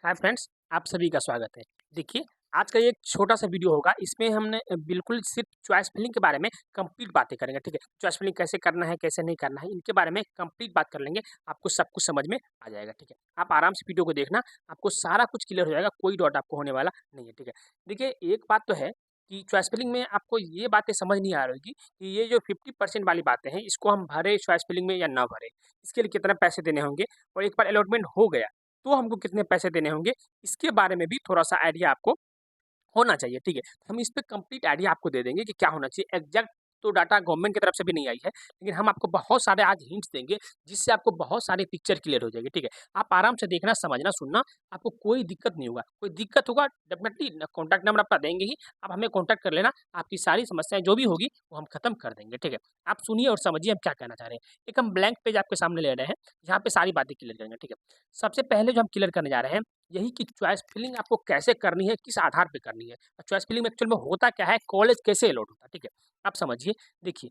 Hi friends, आप सभी का स्वागत है। देखिए, आज का ये एक छोटा-सा वीडियो होगा। इसमें हमने बिल्कुल सिर्फ़ चॉइस फिलिंग के बारे में कंप्लीट बातें करेंगे, ठीक है? चॉइस फिलिंग कैसे करना है, कैसे नहीं करना है, इनके बारे में कंप्लीट बात कर लेंगे। आपको सब कुछ समझ में आ जाएगा, ठीक है? आप आराम से वीडियो को देखना, आपको सारा कुछ क्लियर हो जाएगा, कोई डाउट आपको होने वाला नहीं है, ठीक है? देखिए, एक बात तो है कि चॉइस फिलिंग में आपको ये बातें समझ नहीं आ रही होगी कि ये जो 50% वाली बातें हैं, इसको हम भरें चॉइस फिलिंग में या ना भरें। इसके लिए कितना पैसे देने होंगे और एक बार अलॉटमेंट हो गया तो हमको कितने पैसे देने होंगे, इसके बारे में भी थोड़ा-सा आइडिया आपको होना चाहिए, ठीक है? हम इस पे कंप्लीट आइडिया आपको दे देंगे कि क्या होना चाहिए। एग्ज़ैक्ट तो डाटा गवर्नमेंट की तरफ से भी नहीं आई है, लेकिन हम आपको बहुत सारे आज हिंट्स देंगे, जिससे आपको बहुत सारी पिक्चर क्लियर हो जाएगी, ठीक है? आप आराम से देखना, समझना, सुनना, आपको कोई दिक्कत नहीं होगा। कोई दिक्कत होगा डेफ़िनेटली न कॉन्टैक्ट नंबर आपका देंगे ही, आप हमें कॉन्टैक्ट कर लेना, आपकी सारी समस्याएँ जो भी होगी, वो हम खत्म कर देंगे, ठीक है? आप सुनिए और समझिए हम क्या कहना चाह रहे हैं। एक हम ब्लैंक पेज आपके सामने ले रहे हैं, यहाँ पे सारी बातें क्लियर करेंगे, ठीक है? सबसे पहले जो हम क्लियर करने जा रहे हैं, यही कि चॉइस फिलिंग आपको कैसे करनी है, किस आधार पे करनी है। चॉइस फिलिंग में एक्चुअल में होता क्या है, कॉलेज कैसे अलॉट होता है, ठीक है? आप समझिए, देखिए,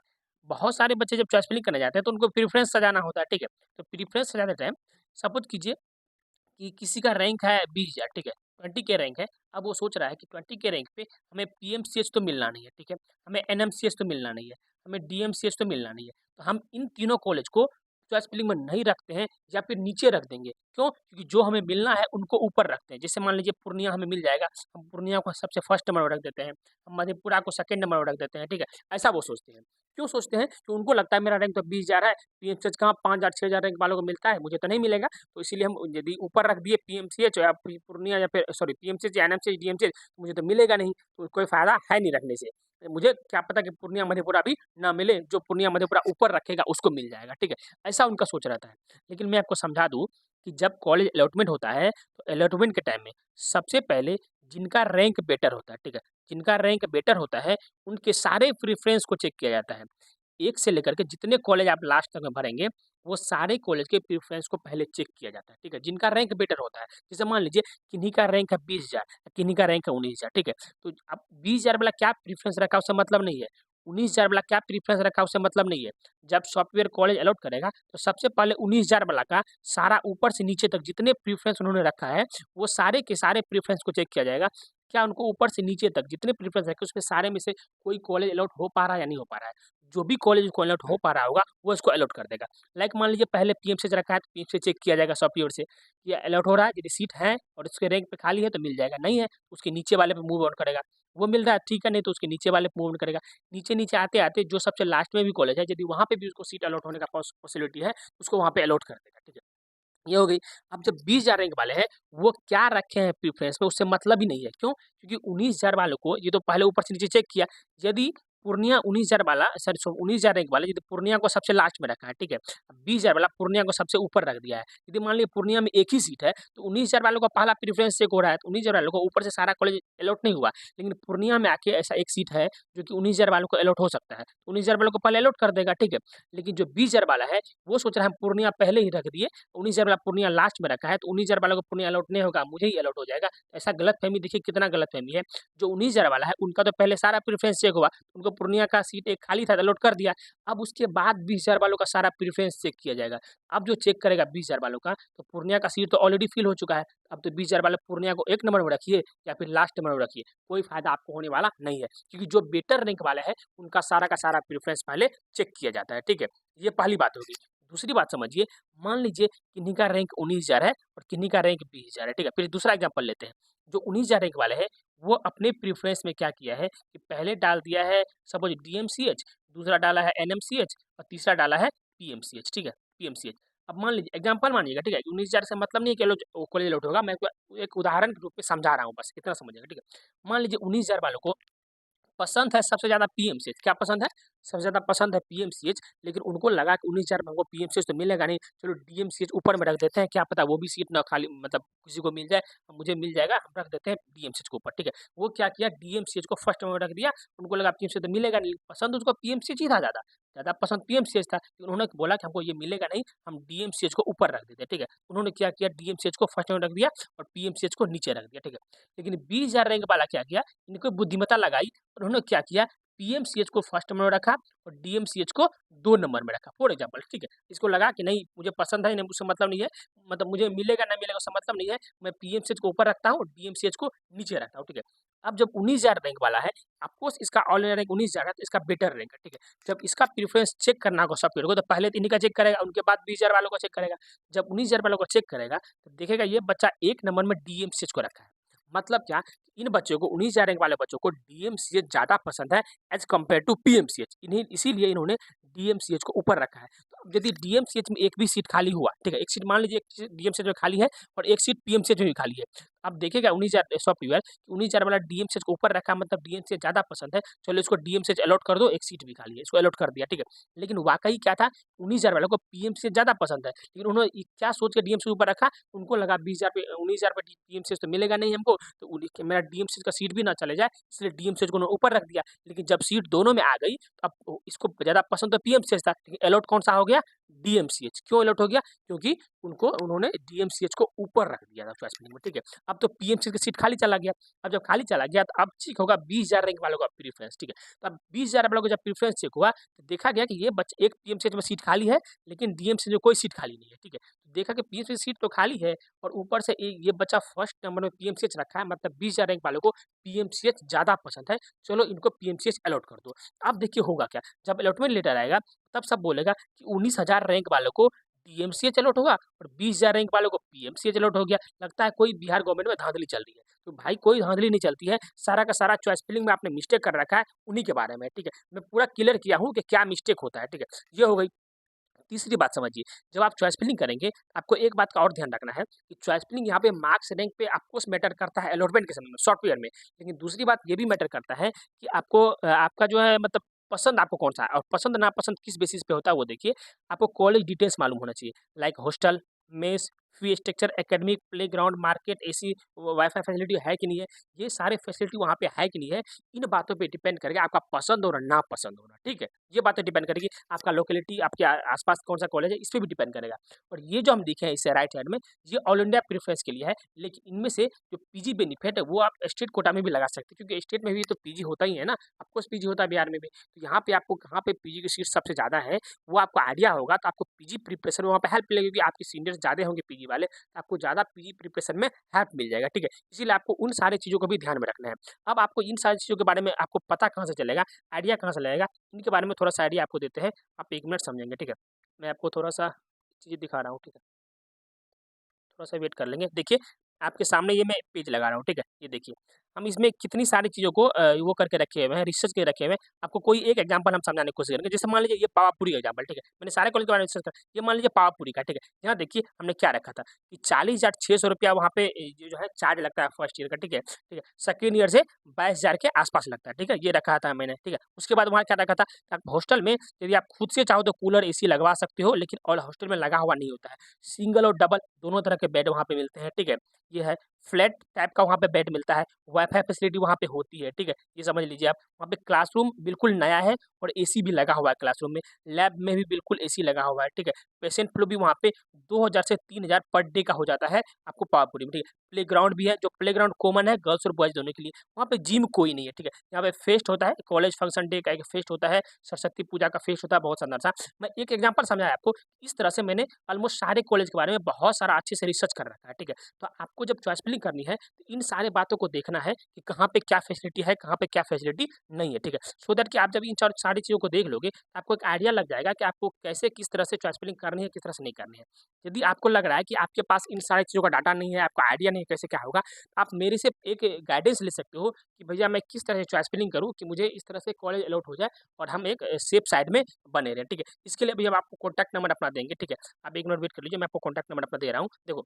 बहुत सारे बच्चे जब चॉइस फिलिंग करने जाते हैं तो उनको प्रेफ़रेंस सजाना होता है, ठीक है? तो प्रेफ़रेंस सजाते टाइम सपोज़ कीजिए कि किसी का रैंक है 20,000, ठीक है? 20 के रैंक है, अब वो सोच रहा है कि 20 के रैंक पे हमें पीएमसीएच तो मिलना नहीं है, ठीक है? हमें एनएमसीएच तो मिलना नहीं है, हमें डीएमसीएच तो मिलना नहीं है। तो हम इन तीनों कॉलेज को चॉइस फिलिंग में नहीं रखते हैं या फिर नीचे रख देंगे। क्यों? क्योंकि जो हमें मिलना है उनको ऊपर रखते हैं। जैसे मान लीजिए पूर्णिया हमें मिल जाएगा, हम पूर्णिया को सबसे फर्स्ट नंबर पर रख देते हैं, हम मधेपुरा को सेकंड नंबर पर रख देते हैं, ठीक है? ऐसा वो सोचते हैं। क्यों सोचते हैं? कि उनको लगता है मेरा रैंक तो 20,000 है, पीएमसीएच कहाँ 5,000 6,000 रैंक वालों को मिलता है, मुझे तो नहीं मिलेगा। तो इसीलिए हम यदि ऊपर रख दिए पीएमसीएच या पूर्णिया या फिर सॉरी पीएमसीएच या एनएमसीएच, डीएमसीएच मुझे तो मिलेगा नहीं, तो कोई फ़ायदा है नहीं रखने से। मुझे क्या पता कि पूर्णिया मधेपुरा भी ना मिले, जो पूर्णिया मधेपुरा ऊपर रखेगा उसको मिल जाएगा, ठीक है? ऐसा उनका सोच रहता है। लेकिन मैं आपको समझा दूँ कि जब कॉलेज अलॉटमेंट होता है, तो अलॉटमेंट के टाइम में सबसे पहले जिनका रैंक बेटर होता है, ठीक है? जिनका रैंक बेटर होता है, उनके सारे प्रेफ़रेंस को चेक किया जाता है। 1 से लेकर के जितने कॉलेज आप लास्ट तक में भरेंगे, वो सारे कॉलेज के प्रेफ़रेंस को पहले चेक किया जाता है, ठीक है? जिनका रैंक बेटर होता है, जैसे मान लीजिए किन्हीं का रैंक है 20,000, किन्हीं का रैंक है 19,000, ठीक है? तो अब 20,000 वाला क्या प्रेफ़रेंस रखा उससे मतलब नहीं है, 19,000 वाला क्या प्रेफ़रेंस रखा उससे मतलब नहीं है। जब सॉफ्टवेयर कॉलेज अलॉट करेगा, तो सबसे पहले 19,000 वाला का सारा ऊपर से नीचे तक जितने प्रेफ़रेंस उन्होंने रखा है, वो सारे के सारे प्रेफ़रेंस को चेक किया जाएगा। क्या उनको ऊपर से नीचे तक जितने प्रेफ़रेंस रखे, उसमें सारे में से कोई कॉलेज अलॉट हो पा रहा है या नहीं हो पा रहा है? जो भी कॉलेज को अलॉट हो पा रहा होगा, वो इसको अलॉट कर देगा। लाइक मान लीजिए पहले पीएमसीएच रखा है, तो पीएमसीएच चेक किया जाएगा सॉफ्टवेयर से, ये अलॉट हो रहा है, यदि सीट है और उसके रैंक पे खाली है तो मिल जाएगा, नहीं है, तो उसके नीचे वाले पे मूव ऑन करेगा। वो मिल रहा है, ठीक है, नहीं तो उसके नीचे वाले पे मूव ऑन करेगा। नीचे-नीचे आते-आते जो सबसे लास्ट में भी कॉलेज है, यदि वहाँ पे भी उसको सीट अलॉट होने का पॉसिबिलिटी है, उसको वहाँ पे अलॉट कर देगा, ठीक है? ये हो गई। अब जब 20,000 रैंक वाले हैं, वो क्या रखे हैं प्रेफ़रेंस में उससे मतलब ही नहीं है। क्यों? क्योंकि 19,000 वालों को ये तो पहले ऊपर से नीचे चेक किया। यदि पूर्णिया 19,000 वाला सॉरी 19,000 रैंक वाला यदि पूर्णिया को सबसे लास्ट में रखा है, ठीक है? 20,000 वाला पूर्णिया को सबसे ऊपर रख दिया है। यदि मान लीजिए पूर्णिया में एक ही सीट है, तो 19,000 वालों का पहला प्रेफ़रेंस चेक हो रहा है, तो 19,000 वालों को ऊपर से सारा कॉलेज अलॉट नहीं हुआ। लेकिन पूर्णिया में आके ऐसा एक सीट है, जो कि 19,000 वालों को अलॉट हो सकता है। 19,000 वालों को पहले अलॉट कर देगा, ठीक है? लेकिन जो 20,000 वाला है, वो सोच रहा है हम पूर्णिया पहले ही रख दिए, 19,000 वाला पूर्णिया लास्ट में रखा है, तो 19,000 वालों को पूर्णिया अलॉट नहीं होगा, मुझे ही अलॉट हो जाएगा। ऐसा गलतफ़हमी देखिए कितना गलतफ़हमी है। जो 19,000 वाला है, उनका तो पहले सारा प्रेफ़रेंस चेक हुआ, उनको पूर्णिया का सीट एक खाली था, अलॉट कर दिया। अब उसके बाद 20,000 वालों का सारा प्रेफ़रेंस चेक किया जाएगा। अब जो चेक करेगा 20,000 वालों का, तो पूर्णिया का सीट तो ऑलरेडी फ़िल हो चुका है। अब तो 20,000 वाले पूर्णिया को 1 नंबर में रखिए या फिर लास्ट नंबर में रखिए, कोई फ़ायदा आपको होने वाला नहीं है। क्योंकि जो बेटर रैंक वाले हैं, उनका सारा का सारा प्रेफ़रेंस पहले चेक किया जाता है, ठीक है? ये पहली बात होगी। दूसरी बात समझिए, मान लीजिए किन्हीं का रैंक 19,000 है और किन्हीं का रैंक 20,000 है, ठीक है? फिर दूसरा एग्ज़ाम्पल लेते हैं। जो 19,000 रैंक वाले हैं, वो अपने प्रेफ़रेंस में क्या किया है कि पहले डाल दिया है सपोज़ डीएमसीएच, दूसरा डाला है एनएमसीएच और तीसरा डाला है पीएमसीएच, ठीक है? पीएमसीएच। अब मान लीजिए एग्ज़ाम्पल मानिएगा, ठीक है? 19,000 से मतलब नहीं है कि कॉलेज अलॉट होगा, मैं आपको एक उदाहरण के रूप में समझा रहा हूँ बस, इतना समझिएगा, ठीक है? मान लीजिए 19,000 वालों को पसंद है सबसे ज़्यादा पीएमसीएच, क्या पसंद है? सबसे ज़्यादा पसंद है पीएमसीएच, लेकिन उनको लगा कि 19,000 में हमको पीएमसीएच तो मिलेगा नहीं, चलो डीएमसीएच ऊपर में रख देते हैं, क्या पता वो भी सीट ना खाली मतलब किसी को मिल जाए, मुझे मिल जाएगा, हम रख देते हैं डीएमसीएच के ऊपर, ठीक है? वो क्या किया डीएमसीएच को फर्स्ट में रख दिया, उनको लगा पीएमसीएच तो मिलेगा नहीं, पसंद उसको पीएमसीएच ही था ज़्यादा, ज़्यादा पसंद पीएमसीएच था, लेकिन उन्होंने बोला कि हमको ये मिलेगा नहीं, हम डीएमसीएच को ऊपर रख देते हैं, ठीक है? उन्होंने क्या किया डीएमसीएच को फर्स्ट में रख दिया और पीएमसीएच को नीचे रख दिया, ठीक है? लेकिन 20,000 रैंक वाला क्या किया, इनको बुद्धिमत्ता लगाई, उन्होंने क्या किया पीएमसीएच को फर्स्ट नंबर में रखा और डीएमसीएच को 2 नंबर में रखा फॉर एग्जाम्पल, ठीक है। इसको लगा कि नहीं मुझे पसंद है, नहीं उससे मतलब नहीं है, मतलब मुझे मिलेगा ना मिलेगा उससे मतलब नहीं है, मैं पीएमसीएच को ऊपर रखता हूँ और डीएमसीएच को नीचे रखता हूँ, ठीक है। अब जब 19,000 रैंक वाला है, ऑफकोर्स इसका ऑल इंडिया रैंक 19,000 है तो इसका बेटर रैंक है, ठीक है। जब इसका प्रेफरेंस चेक करना होगा सॉफ्टवेयर को तो पहले तो इन्हीं का चेक करेगा, उनके बाद 20,000 वालों को चेक करेगा। जब 19,000 वालों को चेक करेगा तो देखेगा ये बच्चा 1 नंबर में डीएमसीएच को रखा है। मतलब क्या, इन बच्चों को 19,000 रैंक वाले बच्चों को डीएमसीएच ज़्यादा पसंद है एज़ कम्पेयर टू पीएमसीएच। इन्हें इसीलिए इन्होंने डीएमसीएच को ऊपर रखा है। तो अब यदि डीएमसीएच में एक भी सीट खाली हुआ, ठीक है, एक सीट मान लीजिए एक सीट डीएमसीएच में खाली है और एक सीट पीएमसीएच में भी खाली है। अब देखिएगा 19,000 सॉफ्टवेयर 19,000 वाला डीएमसीएच को ऊपर रखा मतलब डीएमसीएच ज़्यादा पसंद है, चलो इसको डीएमसीएच अलॉट कर दो, एक सीट भी खाली है, इसको अलॉट कर दिया, ठीक है। लेकिन वाक़ई क्या था, 19,000 वालों को पीएमसीएच ज़्यादा पसंद है, लेकिन उन्होंने क्या सोच के डीएमसीएच ऊपर रखा, उनको लगा 20,000 पे 19,000 पे पीएमसीएच तो मिलेगा नहीं हमको, तो मेरा डीएमसीएच का सीट भी ना चले जाए, इसलिए डीएमसीएच को उन्होंने ऊपर रख दिया। लेकिन जब सीट दोनों में आ गई, तो अब इसको ज़्यादा पसंद तो पीएमसीएच था, लेकिन अलॉट कौन-सा हो गया? डीएमसीएच। क्यों अलॉट हो गया? क्योंकि उन्होंने डीएमसीएच को ऊपर रख दिया था चॉइस फिलिंग में, ठीक है। अब तो पीएमसीएच का सीट खाली चला गया। अब जब खाली चला गया तो अब चेक होगा 20,000 रैंक वालों का प्रेफरेंस, ठीक है। तो अब 20,000 वालों का जब प्रेफरेंस चेक हुआ तो देखा गया कि ये बच्चे एक पीएमसीएच में सीट खाली है, लेकिन डीएमसीएच में कोई सीट खाली नहीं है, ठीक है। तो देखा कि पीएमसीएच सीट तो खाली है और ऊपर से ये बच्चा फर्स्ट नंबर में पीएमसीएच रखा है, मतलब 20,000 रैंक वालों को पीएमसीएच ज़्यादा पसंद है, चलो इनको पीएमसीएच अलॉट कर दो। अब देखिए होगा क्या, जब अलॉटमेंट लेटर आएगा तब सब बोलेगा कि 19,000 रैंक वालों को डीएमसीएच अलॉट होगा और 20,000 रैंक वालों को पीएमसीएच अलॉट हो गया। लगता है कोई बिहार गवर्नमेंट में धांधली चल रही है। तो भाई कोई धांधली नहीं चलती है, सारा का सारा चॉइस फिलिंग में आपने मिस्टेक कर रखा है उन्हीं के बारे में, ठीक है। मैं पूरा क्लियर किया हूँ कि क्या मिस्टेक होता है, ठीक है। ये हो गई। तीसरी बात समझिए, जब आप चॉइस फिलिंग करेंगे, आपको एक बात का और ध्यान रखना है कि चॉइस फिलिंग यहाँ पे मार्क्स रैंक पे ऑफकोर्स मैटर करता है अलॉटमेंट के समय में, सॉफ्टवेयर में। लेकिन दूसरी बात ये भी मैटर करता है कि आपको आपका जो है मतलब पसंद आपको कौन-सा है और पसंद नापसंद किस बेसिस पे होता है वो देखिए। आपको कॉलेज डिटेल्स मालूम होना चाहिए, like hostel, mess, fee structure, academic, playground, market, AC, wifi facility है कि नहीं है, ये सारे फैसिलिटी वहाँ पे है कि नहीं है, इन बातों पे डिपेंड करेगा आपका पसंद और नापसंद होना, ठीक है। ये बातें डिपेंड करेगी, आपका लोकेलिटी, आपके आस-पास कौन-सा कॉलेज है, इस पे भी डिपेंड करेगा। और ये जो हम लिखे हैं इससे राइट साइड में, ये ऑल इंडिया प्रेफ़रेंस के लिए है, लेकिन इनमें से जो पीजी बेनिफिट है, वो आप स्टेट कोटा में भी लगा सकते हैं, क्योंकि स्टेट में भी तो पीजी होता ही है ना, ऑफ कोर्स पीजी होता है बिहार में भी। तो यहाँ पे आपको कहाँ पे पीजी की सीट सबसे ज़्यादा है, वो आपको आइडिया होगा, तो आपको पीजी प्रिपरेशन में वहाँ पे हेल्प मिलेगी, क्योंकि आपके सीनियर्स ज़्यादा होंगे पीजी वाले, तो आपको ज़्यादा पीजी प्रिपरेशन में हेल्प मिल जाएगा, ठीक है। इसीलिए आपको उन सारी चीज़ों को भी ध्यान में रखना है। अब आपको इन सारी चीज़ों के बारे में आपको पता कहाँ से चलेगा, आइडिया कहाँ से लगेगा, इनके बारे में थोड़ा-सा आइडिया आपको देते हैं। आप 1 मिनट समझेंगे, ठीक है। मैं आपको थोड़ा-सा चीज़ें दिखा रहा हूँ, ठीक है। थोड़ा-सा वेट कर लेंगे। देखिए, आपके सामने ये मैं पेज लगा रहा हूँ, ठीक है? ये देखिए, हम इसमें कितनी सारी चीज़ों को वो करके रखे हुए हैं, रिसर्च के रखे हुए हैं। आपको कोई एक एग्ज़ाम्पल हम समझाने की कोशिश करेंगे। जैसे मान लीजिए ये पावापुरी का एग्ज़ाम्पल, ठीक है? मैंने सारे कॉलेज के बारे में रिसर्च करा। ये मान लीजिए पावापुरी का, ठीक है? यहाँ देखिए हमने क्या रखा था कि 40,600 रुपया वहाँ पे ये जो है चार्ज लगता है फर्स्ट ईयर का, ठीक है? ठीक है? सेकंड ईयर से 22,000 के आस-पास लगता है, ठीक है? ये रखा था मैंने, ठीक है? उसके बाद वहाँ क्या रखा था, आप हॉस्टल में यदि आप खुद से चाहो तो कूलर, एसी लगवा सकते हो, लेकिन और हॉस्टल में लगा हुआ नहीं होता है। सिंगल और डबल दोनों तरह के बेड वहाँ पे मिलते हैं, ठीक है? ये है फ्लैट टाइप का वहाँ पे बेड मिलता है, वाई-फाई फैसिलिटी वहाँ पे होती है, ठीक है? ये समझ लीजिए आप। वहाँ पे क्लासरूम बिल्कुल नया है और एसी भी लगा हुआ है क्लासरूम में, लैब में भी बिल्कुल एसी लगा हुआ है, ठीक है? पेशेंट फ्लो भी वहाँ पे 2,000 से 3,000 पर डे का हो जाता है आपको पावापुरी में, ठीक है? प्लेग्राउंड भी है, जो प्लेग्राउंड कॉमन है गर्ल्स और बॉयज़ दोनों के लिए। वहाँ पे जिम कोई नहीं है, ठीक है? यहाँ पे फेस्ट होता है, कॉलेज फंक्शन डे का एक फेस्ट होता है, सरस्वती पूजा का फेस्ट होता है, बहुत शानदार सा। मैं एक एग्ज़ाम्पल समझाया आपको, इस तरह से मैंने ऑलमोस्ट सारे कॉलेज के बारे में बहुत सारा अच्छे से रिसर्च कर रखा है, ठीक है? तो आपको जब चॉइस फिलिंग करनी है, तो इन सारे बातों को देखना है कि कहाँ पे क्या फैसिलिटी है, कहाँ पे क्या फैसिलिटी नहीं है, ठीक है? सो दैट कि आप जब इन सारी चीज़ों को देख लोगे, तो आपको एक आइडिया लग जाएगा कि आपको कैसे, किस तरह से चॉइस फिलिंग करनी है, किस तरह से नहीं करनी है। यदि आपको लग रहा है कि आपके पास इन सारी चीज़ों का डाटा नहीं है, आपको आइडिया नहीं है कैसे क्या होगा, तो आप मेरे से एक गाइडेंस ले सकते हो कि भैया मैं किस तरह से चॉइस फिलिंग करूँ कि मुझे इस तरह से कॉलेज अलॉट हो जाए और हम एक सेफ साइड में बने रहें, ठीक है? इसके लिए अभी हम आपको कॉन्टैक्ट नंबर अपना देंगे, ठीक है? आप 1 मिनट वेट कर लीजिए, मैं आपको कॉन्टैक्ट नंबर अपना दे रहा हूँ। देखो,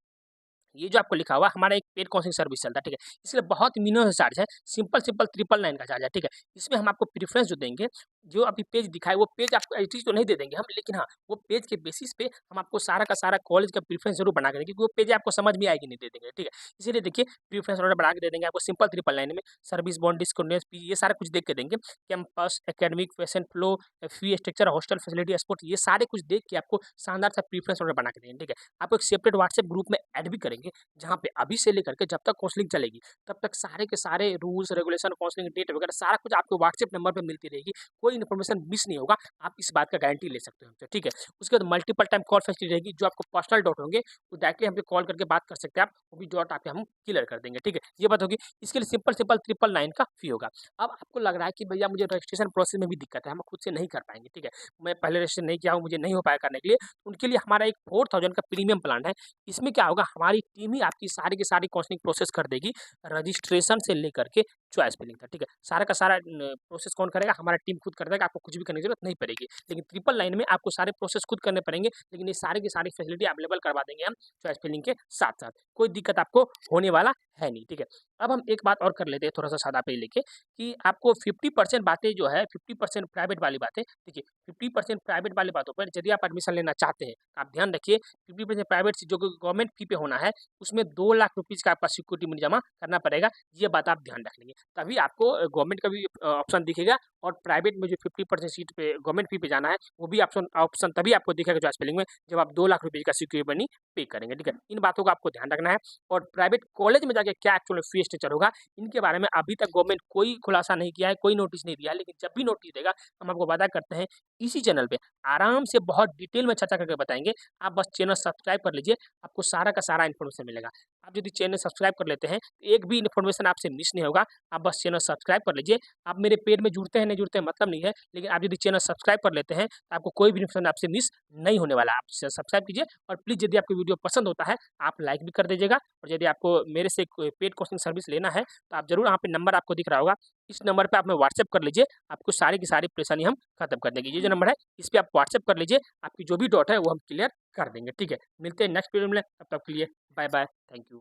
ये जो आपको लिखा हुआ है, हमारा एक पेड काउंसलिंग सर्विस चलता है, ठीक है? इसके लिए बहुत मिनिमम चार्ज है, सिंपल 999 का चार्ज है, ठीक है? इसमें हम आपको प्रेफ़रेंस जो देंगे, जो अभी पेज दिखा है, वो पेज आपको एज़ इट इज़ तो नहीं दे देंगे हम, लेकिन हाँ, वो पेज के बेसिस पे हम आपको सारा का सारा कॉलेज का प्रेफ़रेंस ज़रूर बना के देंगे, क्योंकि वो पेज आपको समझ में आएगी नहीं दे देंगे, ठीक है? इसीलिए देखिए प्रेफ़रेंस ऑर्डर बढ़ा के दे देंगे आपको, सिंपल 999 में सर्विस बॉन्ड, डिस्काउंटेड फी, ये सारा कुछ देख के देंगे। Campus, academic, patient flow, fee structure, hostel facility, sport, ये सारे कुछ देख के आपको शानदार सा प्रेफ़रेंस ऑर्डर बना के देंगे, ठीक है? आपको एक सेपरेट व्हाट्सएप ग्रुप में ऐड भी करेंगे। करेंगे, जहाँ पे अभी से लेकर के जब तक काउंसलिंग चलेगी तब तक सारे के सारे रूल्स रेगुलेशन, काउंसलिंग डेट वगैरह सारा कुछ आपको व्हाट्सएप नंबर पे मिलती रहेगी, कोई इन्फॉर्मेशन मिस नहीं होगा, आप इस बात का गारंटी ले सकते हो हमसे, ठीक है। उसके बाद मल्टीपल टाइम कॉल फैसिलिटी रहेगी, जो आपको पर्सनल डाउट होंगे वो डायरेक्टली हमसे कॉल करके बात कर सकते हैं आप, वो भी डाउट आपके हम क्लियर कर देंगे, ठीक है। ये बात होगी। इसके लिए सिंपल सिंपल 999 का फी होगा। अब आपको लग रहा है कि भैया मुझे रजिस्ट्रेशन प्रोसेस में भी दिक्कत है, हम खुद से नहीं कर पाएंगे, ठीक है, मैं पहले रजिस्ट्रेशन नहीं किया हूँ, मुझे नहीं हो पाया करने के लिए, उनके लिए हमारा एक 4000 का प्रीमियम प्लान है। इसमें क्या होगा, हमारी टीम ही आपकी सारी की सारी काउंसलिंग प्रोसेस कर देगी, रजिस्ट्रेशन से लेकर के चॉइस फिलिंग तक, ठीक है। सारा का सारा प्रोसेस कौन करेगा, हमारा टीम खुद कर देगा, आपको कुछ भी करने की जरूरत नहीं पड़ेगी। लेकिन 999 में आपको सारे प्रोसेस खुद करने पड़ेंगे, लेकिन ये सारी की सारी फैसिलिटी अवेलेबल करवा देंगे हम चॉइस फिलिंग के साथ साथ, कोई दिक्कत आपको होने वाला है नहीं, ठीक है। अब हम एक बात और कर लेते हैं थोड़ा सा सादा पे लेके, कि आपको 50% बातें जो है, 50% प्राइवेट वाली बातें, देखिए 50% प्राइवेट वाली बातों पर यदि आप एडमिशन लेना चाहते हैं, आप ध्यान रखिए 50% प्राइवेट से जो गवर्नमेंट फी पे होना है, उसमें 2 लाख रुपीज़ का आपका सिक्योरिटी मनी जमा करना पड़ेगा, ये बात आप ध्यान रख लेंगे, तभी आपको गवर्नमेंट का भी ऑप्शन दिखेगा, और प्राइवेट में जो 50% सीट पे गवर्नमेंट फी पे जाना है, वो भी ऑप्शन ऑप्शन तभी आपको दिखेगा चॉइस फिलिंग में, जब आप 2 लाख रुपये का सिक्योरिटी मनी पे करेंगे, ठीक है। इन बातों का आपको ध्यान रखना है। और प्राइवेट कॉलेज में जाके क्या एक्चुअल फी स्ट्रक्चर होगा, इनके बारे में अभी तक गवर्नमेंट कोई खुलासा नहीं किया है, कोई नोटिस नहीं दिया है, लेकिन जब भी नोटिस देगा हम आपको वादा करते हैं इसी चैनल पे आराम से बहुत डिटेल में चर्चा करके बताएंगे। आप बस चैनल सब्सक्राइब कर लीजिए, आपको सारा का सारा इन्फॉर्मेशन मिलेगा। आप यदि चैनल सब्सक्राइब कर लेते हैं तो एक भी इन्फॉर्मेशन आपसे मिस नहीं होगा। आप बस चैनल सब्सक्राइब कर लीजिए। आप मेरे पेज में जुड़ते हैं नहीं जुड़ते हैं मतलब नहीं है, लेकिन आप यदि चैनल सब्सक्राइब कर लेते हैं तो आपको कोई भी इन्फॉर्मेशन आपसे मिस नहीं होने वाला। आप सब्सक्राइब कीजिए, और प्लीज़ यदि आपको वीडियो पसंद होता है आप लाइक भी कर दीजिएगा। और यदि आपको मेरे से कोई पेड कोचिंग सर्विस लेना है तो आप ज़रूर यहाँ पे नंबर आपको दिख रहा होगा, इस नंबर पे आप हमें व्हाट्सएप कर लीजिए, आपको सारी की सारी परेशानी हम खत्म कर देंगे। ये जो नंबर है इस पे आप व्हाट्सएप कर लीजिए, आपकी जो भी डाउट है वो हम क्लियर कर देंगे, ठीक है। मिलते हैं नेक्स्ट वीडियो में, तब तक के लिए बाय बाय, थैंक यू।